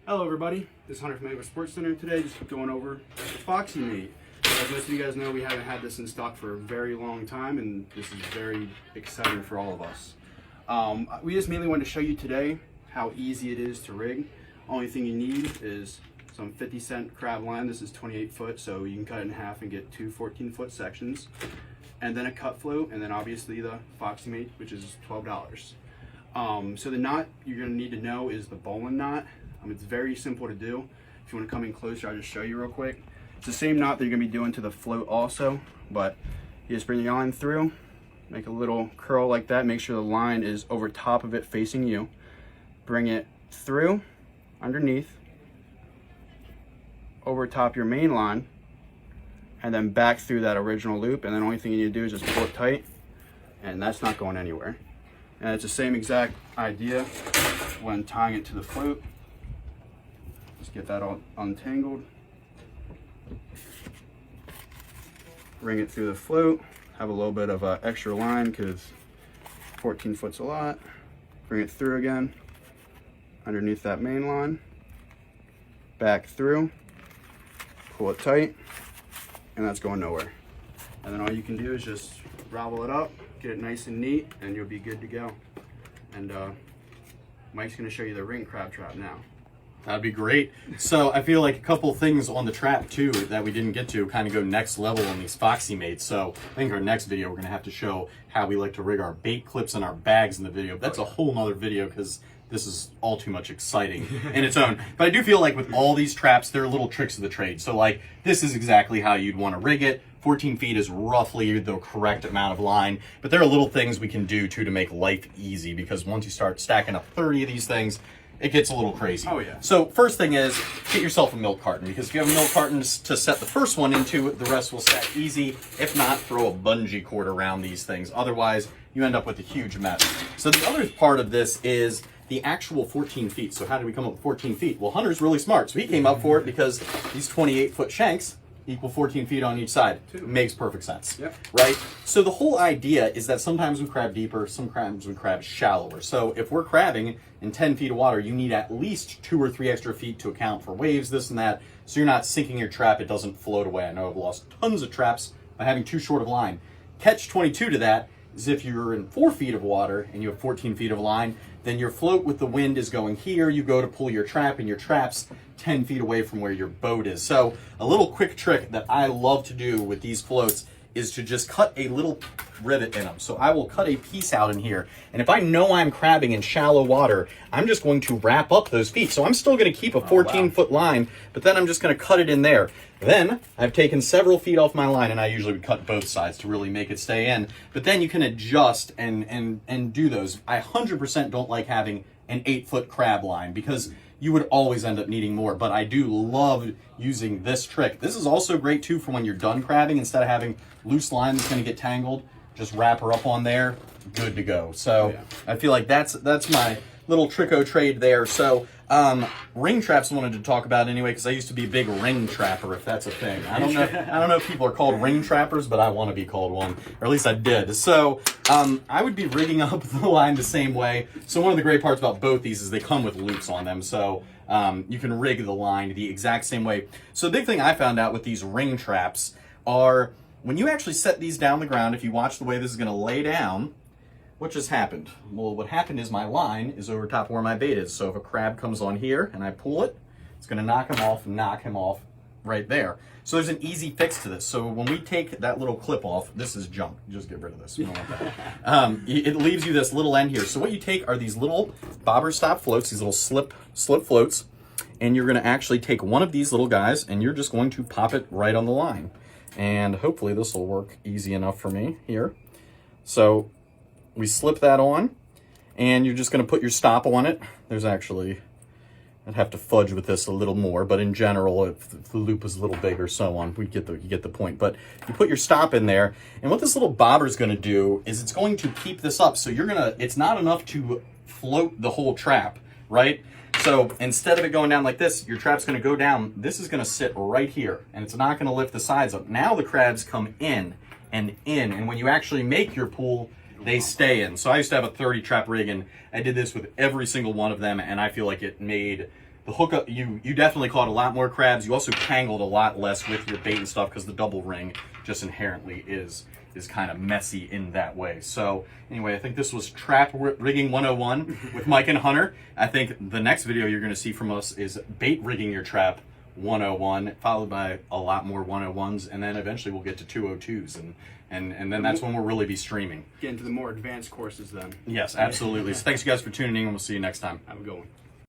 Hello everybody, this is Hunter from Angler Sports Center. Today just going over the Foxy Mate. As most of you guys know, we haven't had this in stock for a very long time, and this is very exciting for all of us. We just mainly wanted to show you today how easy it is to rig. Only thing you need is some 50-cent crab line. This is 28 foot, so you can cut it in half and get two 14-foot sections. And then a cut float, and then obviously the Foxy Mate, which is $12. So the knot you're gonna need to know is the bowline knot. It's very simple to do. If you want to come in closer, I'll just show you real quick. It's the same knot that you're going to be doing to the float also, but you just bring your line through, make a little curl like that, make sure the line is over top of it facing you. Bring it through, underneath, over top your main line, and then back through that original loop, and then the only thing you need to do is just pull it tight, and that's not going anywhere. And it's the same exact idea when tying it to the float. Just get that all untangled. Bring it through the float. Have a little bit of extra line because 14 foot's a lot. Bring it through again, underneath that main line. Back through, pull it tight, and that's going nowhere. And then all you can do is just ravel it up, get it nice and neat, and you'll be good to go. And Mike's gonna show you the ring crab trap now. That'd be great. So I feel like a couple things on the trap too that we didn't get to kind of go next level on these Foxy Mates. So I think our next video we're gonna have to show how we like to rig our bait clips and our bags in the video. That's a whole nother video because this is all too much exciting in its own. But I do feel like with all these traps, there are little tricks of the trade. So like this is exactly how you'd want to rig it. 14 feet is roughly the correct amount of line, but there are little things we can do too to make life easy, because once you start stacking up 30 of these things, it gets a little crazy. Oh yeah. So first thing is, get yourself a milk carton, because if you have a milk carton to set the first one into, the rest will stack easy. If not, throw a bungee cord around these things. Otherwise, you end up with a huge mess. So the other part of this is the actual 14 feet. So how did we come up with 14 feet? Well, Hunter's really smart. So he came up for it because these 28-foot shanks equal 14 feet on each side. Makes perfect sense. Yep. Right? So the whole idea is that sometimes we crab deeper, sometimes we crab shallower. So if we're crabbing in 10 feet of water, you need at least 2 or 3 extra feet to account for waves, this and that, so you're not sinking your trap, it doesn't float away. I know I've lost tons of traps by having too short of line. Catch 22 to that is if you're in 4 feet of water and you have 14 feet of line, then your float with the wind is going here, you go to pull your trap, and your trap's 10 feet away from where your boat is. So a little quick trick that I love to do with these floats is to just cut a little rivet in them. So I will cut a piece out in here, and if I know I'm crabbing in shallow water, I'm just going to wrap up those feet. So I'm still going to keep a 14-foot line, but then I'm just going to cut it in there. Then I've taken several feet off my line, and I usually would cut both sides to really make it stay in. But then you can adjust and do those. I 100% don't like having an 8-foot crab line because you would always end up needing more, but I do love using this trick. This is also great too for when you're done crabbing. Instead of having loose line that's gonna get tangled, just wrap her up on there, good to go. So yeah. I feel like that's my little trick-o-trade there. So ring traps I wanted to talk about anyway, because I used to be a big ring trapper, if that's a thing. I don't know if people are called ring trappers, but I want to be called one, or at least I did. So I would be rigging up the line the same way. So one of the great parts about both these is they come with loops on them, so you can rig the line the exact same way. So the big thing I found out with these ring traps are when you actually set these down the ground, if you watch the way this is going to lay down, what just happened? Well, what happened is my line is over top where my bait is. So if a crab comes on here and I pull it, it's gonna knock him off right there. So there's an easy fix to this. So when we take that little clip off, this is junk. Just get rid of this. We don't want that. It leaves you this little end here. So what you take are these little bobber stop floats, these little slip floats, and you're gonna actually take one of these little guys and you're just going to pop it right on the line. And hopefully this will work easy enough for me here. So we slip that on, and you're just going to put your stop on it. There's actually, I'd have to fudge with this a little more, but in general, if the loop is a little bigger, so on, you get the point. But you put your stop in there, and what this little bobber is going to do is it's going to keep this up. So it's not enough to float the whole trap, right? So instead of it going down like this, your trap's going to go down. This is going to sit right here, and it's not going to lift the sides up. Now the crabs come in, and when you actually make your pool, they stay in. So I used to have a 30 trap rig, and I did this with every single one of them, and I feel like it made the hookup, you definitely caught a lot more crabs. You also tangled a lot less with your bait and stuff because the double ring just inherently is kind of messy in that way. So anyway, I think this was Trap Rigging 101 with Mike and Hunter. I think the next video you're going to see from us is Bait Rigging Your Trap 101, followed by a lot more 101s, and then eventually we'll get to 202s, and then that's when we'll really be streaming. Get into the more advanced courses then. Yes, absolutely. So thanks you guys for tuning in, and we'll see you next time. Have a good one.